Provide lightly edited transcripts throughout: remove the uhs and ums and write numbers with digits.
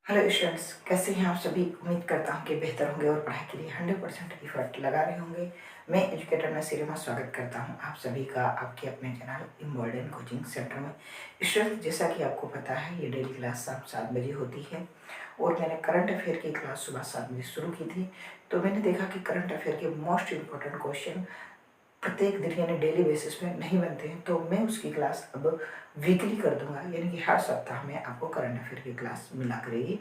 Hello students, कैसे हैं आप सभी। उम्मीद करता हूं कि बेहतर होंगे और पढ़ाई के लिए 100% एफर्ट लगा रहे होंगे। मैं एजुकेटर में सिनेमा स्वागत करता हूं आप सभी का आपके अपने चैनल इम्बॉल्डेन कोचिंग सेंटर में। स्टूडेंट्स, जैसा कि आपको पता है ये डेली क्लास शाम 7 बजे होती है और मैंने करंट अफेयर की क्लास सुबह 7 बजे शुरू की थी। तो मैंने देखा कि करंट अफेयर के मोस्ट इम्पोर्टेंट क्वेश्चन प्रत्येक दिन यानी डेली बेसिस पे नहीं बनते हैं, तो मैं उसकी क्लास अब वीकली कर दूंगा, यानी कि हर सप्ताह में आपको करंट अफेयर की क्लास मिला करेगी।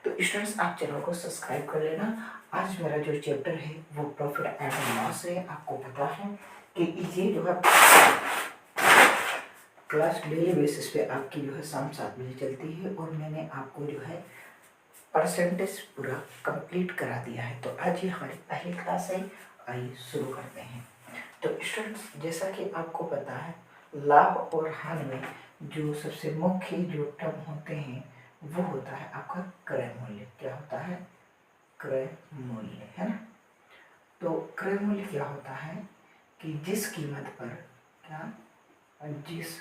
तो स्टूडेंट्स, आप चैनल को सब्सक्राइब कर लेना। आज मेरा जो चैप्टर है वो प्रॉफिट एंड लॉस है। आपको पता है कि ये जो है क्लास डेली बेसिस पे आपकी जो है शाम 7 बजे चलती है और मैंने आपको जो है परसेंटेज पूरा कंप्लीट करा दिया है। तो आज ये हमारी पहली क्लास है, आइए शुरू करते हैं। तो स्टूडेंट्स, जैसा कि आपको पता है लाभ और हानि में जो सबसे मुख्य जो टर्म होते हैं वो होता है आपका क्रय मूल्य। क्या होता है? क्रय मूल्य, है ना। तो क्रय मूल्य क्या होता है कि जिस कीमत पर जिस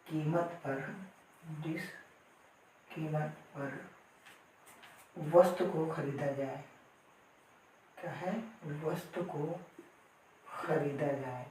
कीमत पर जिस कीमत पर वस्तु को खरीदा जाए, क्या है? वस्तु को खरीदा जाए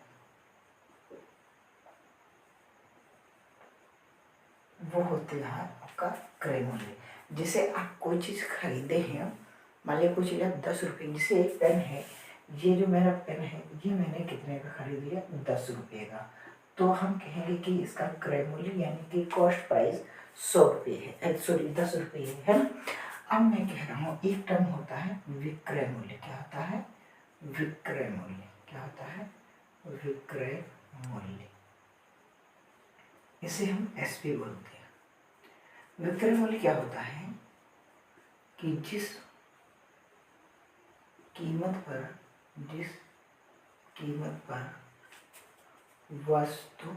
वो होते हैं आपका क्रय मूल्य। जैसे आप कोई चीज़ खरीदे हैं, मान लीजिए कोई चीज़ आप 10 रुपये, जैसे एक पेन है, ये जो मेरा पेन है ये मैंने कितने का खरीद लिया? 10 रुपये का। तो हम कहेंगे कि इसका क्रय मूल्य यानी कि कॉस्ट प्राइस 100 रुपये है, सॉरी 10 रुपये है ना। अब मैं कह रहा हूँ एक टर्म होता है विक्रय मूल्य। क्या होता है? विक्रय मूल्य। क्या होता है? विक्रय मूल्य। इसे हम एसपी बोलते हैं। विक्रय मूल्य क्या होता है कि जिस कीमत पर वस्तु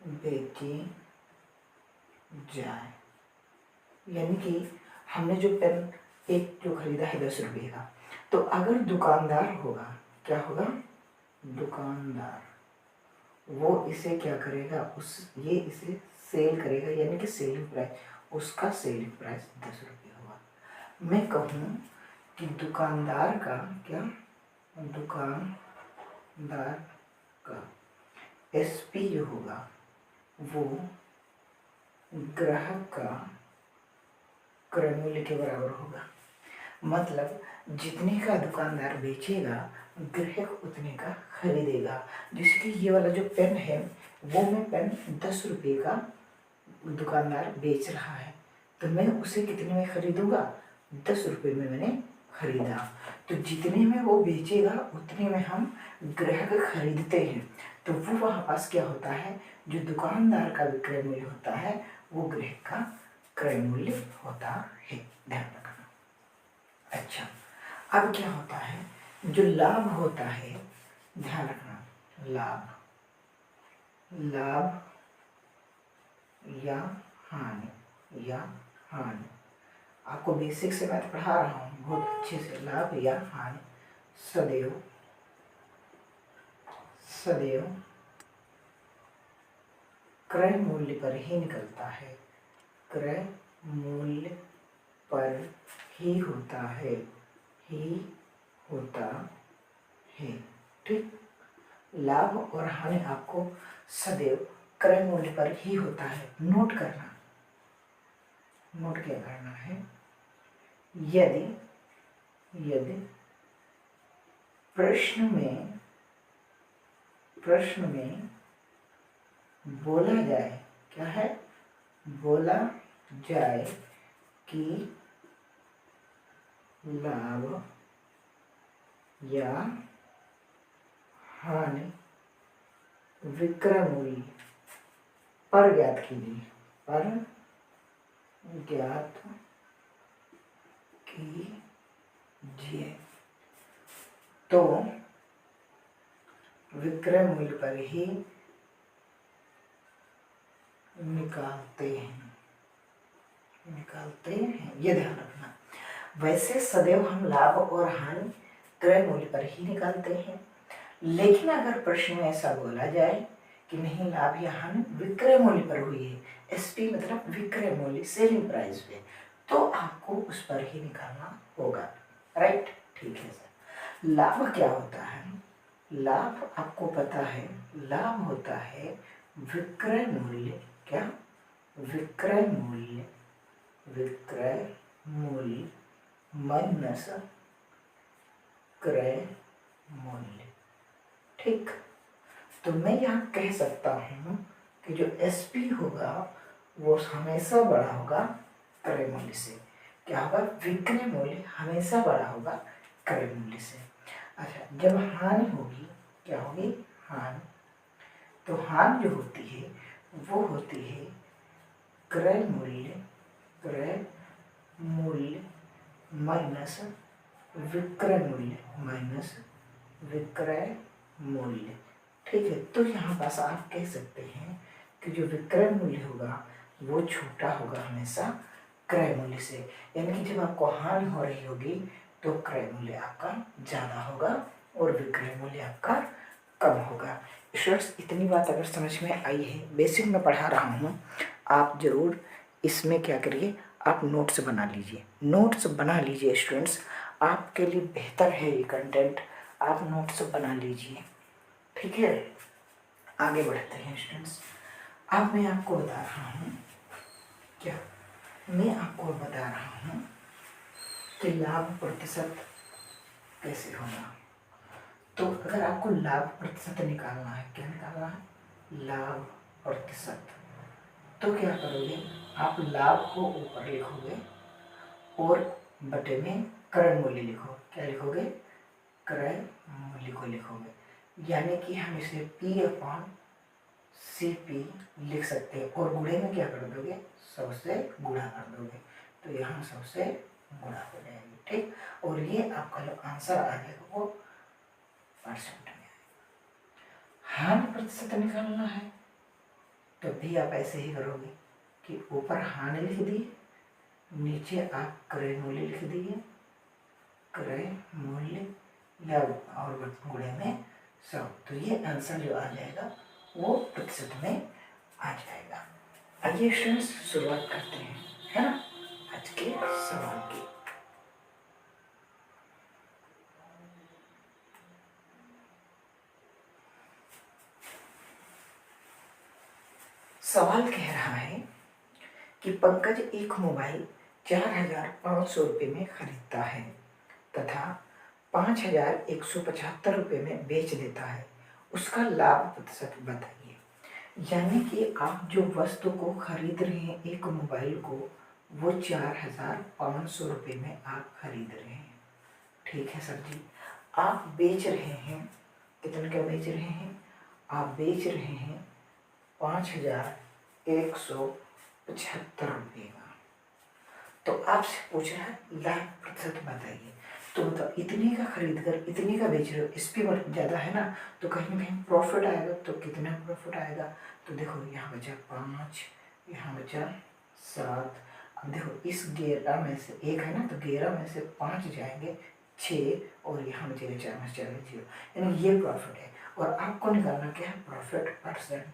बेची जाए, यानी कि हमने जो पेन एक जो खरीदा है 10 रुपये का, तो अगर दुकानदार होगा, क्या होगा? दुकानदार वो इसे क्या करेगा? इसे सेल करेगा, यानी कि सेलिंग प्राइस, उसका सेलिंग प्राइस 10 रुपये होगा। मैं कहूँ कि दुकानदार का एसपी जो होगा वो ग्राहक का क्रय मूल्य के बराबर होगा। मतलब जितने का दुकानदार बेचेगा ग्राहक उतने का खरीदेगा। जैसे कि ये वाला जो पेन है वो मैं पेन 10 रुपये का दुकानदार बेच रहा है, तो मैं उसे कितने में खरीदूंगा? 10 रुपये में मैंने खरीदा। तो जितने में वो बेचेगा उतने में हम ग्राहक खरीदते हैं। तो वो वहाँ पास क्या होता है, जो दुकानदार का विक्रय मूल्य होता है वो ग्राहक का क्रय मूल्य होता है। ध्यान रखना। अच्छा, अब क्या होता है? जो लाभ होता है, ध्यान रखना, लाभ या हानि आपको बेसिक से मैं पढ़ा रहा हूँ बहुत अच्छे से। लाभ या हानि सदैव क्रय मूल्य पर ही निकलता है। क्रय मूल्य पर ही होता है, ठीक। लाभ और हानि आपको सदैव क्रय मूल्य पर ही होता है। नोट क्या करना है? यदि प्रश्न में बोला जाए, क्या है? बोला जाए कि लाभ या हानि विक्रय मूल्य पर ज्ञात कीजिए, तो विक्रय मूल्य पर ही निकालते हैं, ये ध्यान रखना। वैसे सदैव हम लाभ और हानि क्रय मूल्य पर ही निकालते हैं, लेकिन अगर प्रश्न में ऐसा बोला जाए कि नहीं लाभ या हानि विक्रय मूल्य पर हुई है, एसपी मतलब विक्रय मूल्य, सेलिंग प्राइस पे, तो आपको उस पर ही निकालना होगा। राइट, ठीक है सर। लाभ क्या होता है? लाभ आपको पता है, लाभ होता है विक्रय मूल्य, क्या? विक्रय मूल्य, विक्रय मूल्य माइनस क्रय मूल्य। ठीक, तो मैं यहाँ कह सकता हूँ कि जो एसपी होगा वो हमेशा बड़ा होगा क्रय मूल्य से। क्या होगा? विक्रय मूल्य हमेशा बड़ा होगा क्रय मूल्य से। अच्छा, जब हानि होगी, क्या होगी? हानि। तो हानि जो होती है वो होती है क्रय मूल्य, क्रय मूल्य माइनस विक्रय मूल्य, माइनस विक्रय मूल्य। ठीक है, तो यहाँ पास आप कह सकते हैं कि जो विक्रय मूल्य होगा वो छोटा होगा हमेशा क्रय मूल्य से। यानी कि जब आपको हानि हो रही होगी तो क्रय मूल्य आपका ज़्यादा होगा और विक्रय मूल्य आपका कम होगा। स्टूडेंट्स, इतनी बात अगर समझ में आई है, बेसिक में पढ़ा रहा हूँ, आप जरूर इसमें क्या करिए, आप नोट्स बना लीजिए, नोट्स बना लीजिए स्टूडेंट्स, आपके लिए बेहतर है ये कंटेंट, आप नोट्स बना लीजिए। ठीक है, आगे बढ़ते हैं स्टूडेंट्स। अब मैं आपको बता रहा हूँ, क्या मैं आपको बता रहा हूँ कि लाभ प्रतिशत कैसे होगा। तो अगर आपको लाभ प्रतिशत निकालना है, क्या निकालना है? लाभ प्रतिशत। तो क्या करोगे, आप लाभ को ऊपर लिखोगे और बटे में क्रय मूल्य लिखो। क्या लिखोगे? क्रय मूल्य को लिखोगे। यानी कि हम इसे P अपॉन CP लिख सकते हैं और गुणे में क्या कर दोगे? 100 से गुणा कर दोगे, तो यहाँ 100 से गुणा हो जाएगी। ठीक, और ये आपका जो आंसर आ जाएगा वो परसेंट में आएगा। हानि प्रतिशत निकालना है तो भी आप ऐसे ही करोगे कि ऊपर हानि लिख दिए, नीचे आप क्रय मूल्य लिख दिए, क्रय मूल्य या और गुणे में 100, तो ये आंसर जो आ जाएगा वो प्रतिशत में आ जाएगा। आइए स्टूडेंट्स शुरुआत करते हैं, है ना, आज के सवाल की। सवाल कह रहा है कि पंकज एक मोबाइल 4,500 रुपये में खरीदता है तथा 5,175 रुपये में बेच देता है, उसका लाभ प्रतिशत बताइए। यानी कि आप जो वस्तु को खरीद रहे हैं, एक मोबाइल को, वो 4,500 रुपये में आप खरीद रहे हैं। ठीक है सर जी। आप बेच रहे हैं, कितने का बेच रहे हैं? आप बेच रहे हैं 5,175 रुपये का। तो आपसे पूछ रहा है लाभ प्रतिशत बताइए। तो मतलब इतने का खरीद कर इतने का बेच रहे हो, इस पे ज़्यादा है ना, तो कहीं ना कहीं प्रॉफिट आएगा। तो कितना प्रॉफिट आएगा? तो देखो यहाँ बचा 5, यहाँ बचा 7। अब देखो इस 11 में से एक है ना, तो 11 में से 5 जाएंगे 6 और यहाँ बचेगा 4 में 4 0, यानी ये प्रॉफिट है। और आपको निकालना क्या है? Profit percent.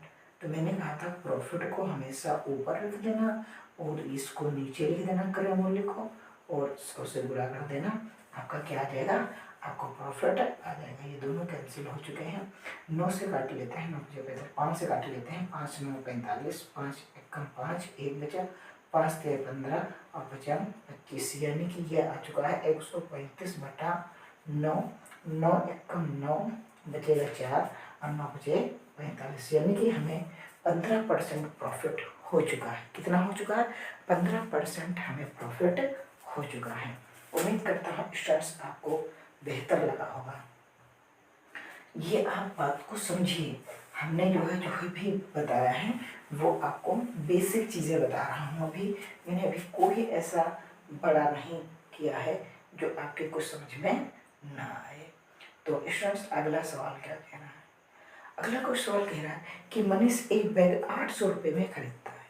तो मैंने कहा था प्रॉफिट को हमेशा ऊपर रख देना और इसको नीचे लिख देना क्रय मूल्य को, और 100 से गुणा कर देना, आपका क्या आ जाएगा? आपको प्रॉफिट आ जाएगा। ये दोनों कैंसिल हो चुके हैं, 9 से काट लेते हैं, 9 5 5 से काट लेते हैं, 5 9 45, 5 1 5, 1 बचा, 5 3 15 और बचा 25, यानी कि ये आ चुका है 135 बटा 9, 9 1 9 बचेगा 4 और 9 बचे 45, यानी कि हमें 15% प्रॉफिट हो चुका है। कितना हो चुका है? 15% हमें प्रॉफिट हो चुका है। उम्मीद करता हूँ स्टूडेंट्स आपको बेहतर लगा होगा। ये आप बात को समझिए, हमने जो भी बताया है वो आपको बेसिक चीज़ें बता रहा हूँ। मैंने अभी कोई ऐसा बड़ा नहीं किया है जो आपके कुछ समझ में ना आए। तो स्टूडेंट्स अगला सवाल क्या कह रहा है? अगला कोई सवाल कह रहा है कि मनीष एक बैग 800 रुपये में खरीदता है,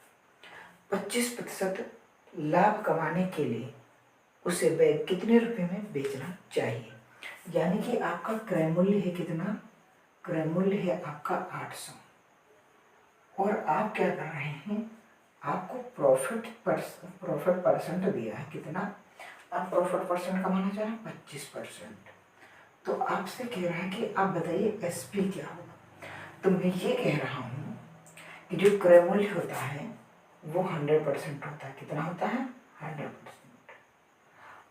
25% लाभ कमाने के लिए उसे बैग कितने रुपए में बेचना चाहिए? यानी कि आपका क्रय मूल्य है कितना? क्रय मूल्य है आपका 800, और आप क्या कर रहे हैं, आपको प्रॉफिट परसेंट दिया है कितना, आप प्रॉफिट परसेंट कमाना चाह रहे हैं 25%। तो आपसे कह रहा है कि आप बताइए एसपी क्या होगा। तो मैं ये कह रहा हूँ कि जो क्रय मूल्य होता है वो 100% होता है। कितना होता है? 100%।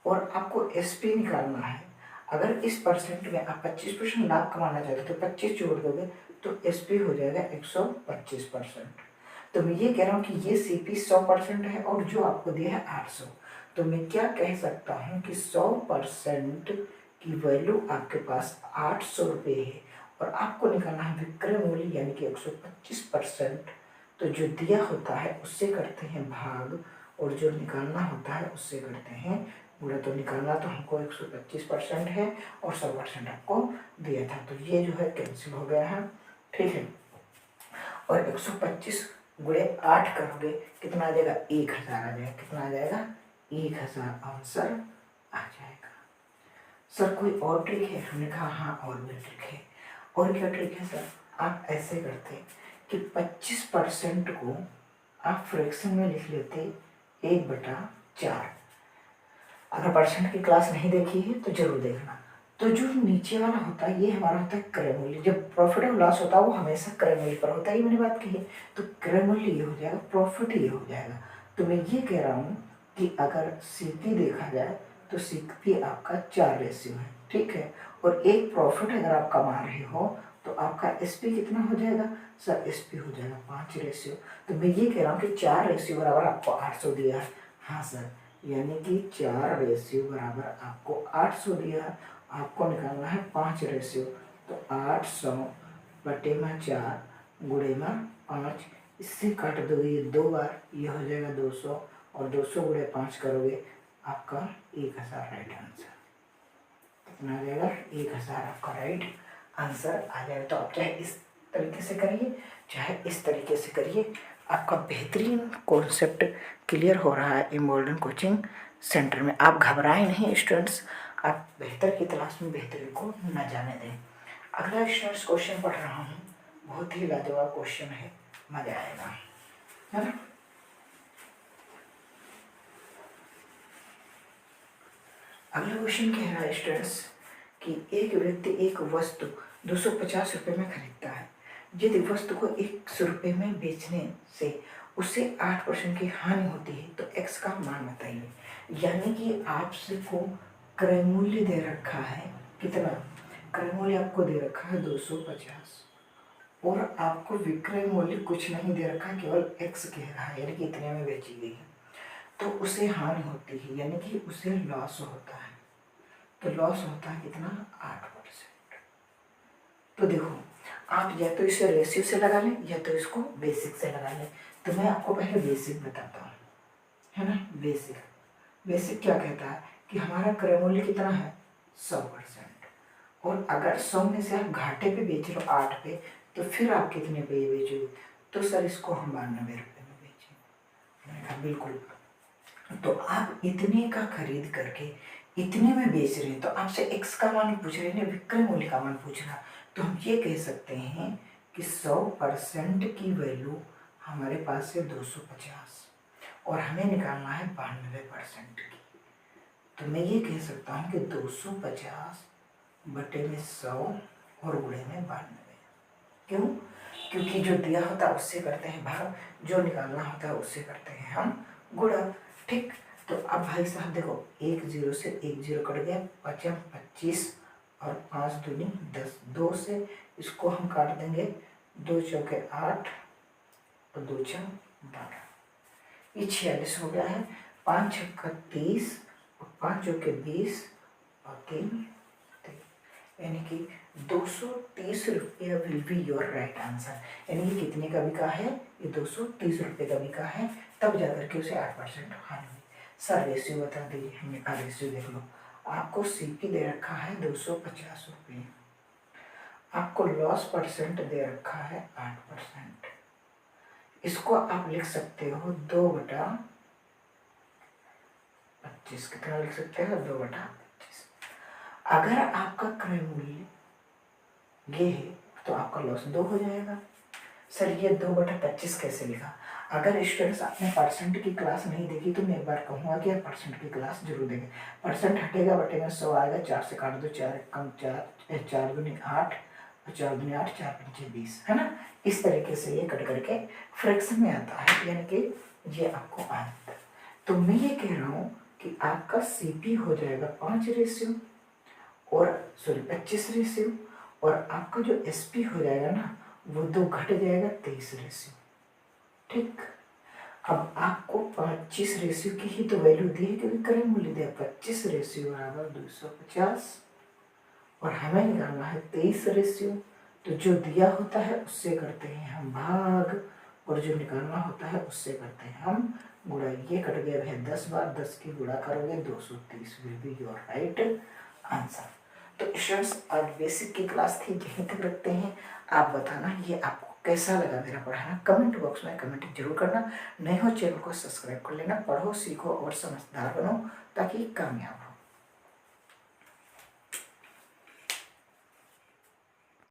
और आपको एसपी निकालना है। अगर इस परसेंट में आप 25% लाभ कमाना चाहते हो तो 25 जोड़ दोगे तो एसपी हो जाएगा 125%। तो मैं ये कह रहा हूँ कि ये सीपी 100% है और जो आपको दिया है 800। तो मैं क्या कह सकता हूँ कि 100% की वैल्यू आपके पास 800 रुपये है और आपको निकालना है विक्रय मूल्य यानी कि 125%। तो जो दिया होता है उससे करते हैं भाग और जो निकालना होता है उससे करते हैं गुणा। तो निकालना तो हमको 125% है और 100% आपको दिया था, तो ये जो है कैंसिल हो गया है, ठीक है। और 125 गुणे 8 करोगे कितना आ जाएगा? 1000 आ जाएगा। कितना आ जाएगा? 1000 आंसर आ जाएगा। सर कोई और ट्रिक है? हमने कहा हाँ और भी ट्रिक है। और क्या ट्रिक है सर? आप ऐसे करते कि 25% को आप फ्रैक्शन में लिख लेते 1/4। अगर परसेंट की क्लास नहीं देखी है तो जरूर देखना। तो जो नीचे वाला होता है ये हमारा होता है क्रय मूल्य। जब प्रॉफिट और लॉस होता है वो हमेशा क्रय मूल्य पर होता है, ये मैंने बात कही है। तो क्रय मूल्य ये हो जाएगा, प्रॉफिट ये हो जाएगा। तो मैं ये कह रहा हूँ कि अगर सीपी देखा जाए तो सीपी आपका 4 रेशियो है, ठीक है। और एक प्रॉफिट अगर आप कमा रहे हो तो आपका एसपी कितना हो जाएगा? सर एसपी हो जाएगा 5 रेशियो। तो मैं ये कह रहा हूँ कि 4 रेशियो बराबर आपको 800 दिया है। हाँ सर, यानी कि 4 रेशियो बराबर आपको 800 दिया है। आपको निकालना है 5 रेशियो। तो 800 बटे में 4 गुणे में 5, इससे काट दोगे ये 2 बार, ये हो जाएगा 200 और 200 गुणे 5 करोगे आपका 1000 राइट आंसर। कितना आ जाएगा? 1000 आपका राइट आंसर आ जाएगा। तो आप चाहे इस तरीके से करिए चाहे इस तरीके से करिए, आपका बेहतरीन कॉन्सेप्ट क्लियर हो रहा है इमोल्डन कोचिंग सेंटर में। आप घबराएं नहीं स्टूडेंट्स, आप बेहतर की तलाश में बेहतरीन को न जाने दें। अगला स्टूडेंट्स क्वेश्चन पढ़ रहा हूँ, बहुत ही लाजवाब क्वेश्चन है, मजा आएगा, है ना। अगला क्वेश्चन कह रहा है स्टूडेंट्स कि एक व्यक्ति एक वस्तु 250 रुपये में खरीदता है। यदि वस्तु को 100 रुपये में बेचने से उसे 8% की हानि होती है तो x का मान बताइए। यानी कि आपसे को क्रय मूल्य दे रखा है, कितना क्रय मूल्य आपको दे रखा है? 250 और आपको विक्रय मूल्य कुछ नहीं दे रखा है, केवल x कह रहा है यानी कि इतने में बेची गई है। तो उसे हानि होती है यानी कि उसे लॉस होता है। तो लॉस होता है कितना? 8%। तो देखो आप या तो इसे रेशियो से लगा लें या तो इसको बेसिक से लगा लें। तो मैं आपको पहले बेसिक बताता हूँ, है ना। बेसिक बेसिक क्या कहता है कि हमारा क्रय मूल्य कितना है? 100%। और अगर 100 में से आप घाटे पे बेच रहे हो 8 पे, तो फिर आप कितने पे ये बेचोगे? तो सर इसको हम 92 रुपये में बेचेंगे। मैंने कहा बिल्कुल। तो आप इतने का खरीद करके इतने में बेच रहे हैं तो आपसे एक्स का मान पूछ रहे हैं, विक्रय मूल्य का मान पूछ रहा। तो हम ये कह सकते हैं कि 100% की वैल्यू हमारे पास है 250 और हमें निकालना है 92% की। तो मैं ये कह सकता हूँ कि 250 बटे में 100 और गुणे में 92। क्यों? क्योंकि जो दिया होता है उससे करते हैं भाग, जो निकालना होता है उससे करते हैं हम गुणा, ठीक। तो अब भाई साहब देखो, 1 0 से 1 0 कट गया, बचा 25 और 5 दूनी 10। 2 से इसको हम काट देंगे, 2 चौके 8 और 2 छः 12, ये 46 हो गया है। 5 छक्का 30 और 5 चौके 20 और 3 यानी कि 230 रुपये will be your right answer. यानी कि कितने का बिका है? ये 230 रुपये का बिका है, तब जाकर के उसे 8% हानि हुई। सर रेशियो बता दीजिए। हमने कहा रेशियो देख लो, आपको सीपी दे रखा है 250 रुपये, आपको लॉस परसेंट दे रखा है 8%। इसको आप लिख सकते हो 2/25। कितना लिख सकते हो? 2/25। अगर आपका क्रय मूल्य ये है तो आपका लॉस 2 हो जाएगा। सर ये 2/25 कैसे लिखा? अगर स्टूडेंट्स आपने परसेंट की क्लास नहीं देखी तो मैं एक बार कहूँगा कि आप परसेंट की क्लास जरूर देखें। परसेंट हटेगा बटेगा 100 आएगा, 4 से काट दो, 4 कम 4, 4 दूनी 8, 4 दूनी 8, 4 पंचे 20, है ना। इस तरीके से ये कट करके फ्रैक्शन में आता है, यानी कि ये आपको आता है। तो मैं ये कह रहा हूँ कि आपका सीपी हो जाएगा 5 रेशियो और सॉरी 25 रेशियो, और आपका जो एसपी हो जाएगा ना वो 2 घट जाएगा 23 रेशियो। ठीक, अब आपको 25 रेशियो की ही तो वैल्यू दी है क्योंकि क्रय मूल्य दिया 25 रेशियो बराबर 250, और हमें निकालना है 23 रेशियो। तो जो दिया होता है उससे करते हैं हम भाग, और जो निकालना होता है उससे करते हैं हम गुणा। ये कट गया है 10 बार, 10 की गुणा करोगे 230 will be your right answer. तो स्टूडेंट्स आज बेसिक की क्लास थी, यहीं तक रखते हैं। आप बताना ये आपको कैसा लगा मेरा पढ़ाना, कमेंट बॉक्स में कमेंट जरूर करना। नए हो चैनल को सब्सक्राइब कर लेना। पढ़ो, सीखो और समझदार बनो ताकि कामयाब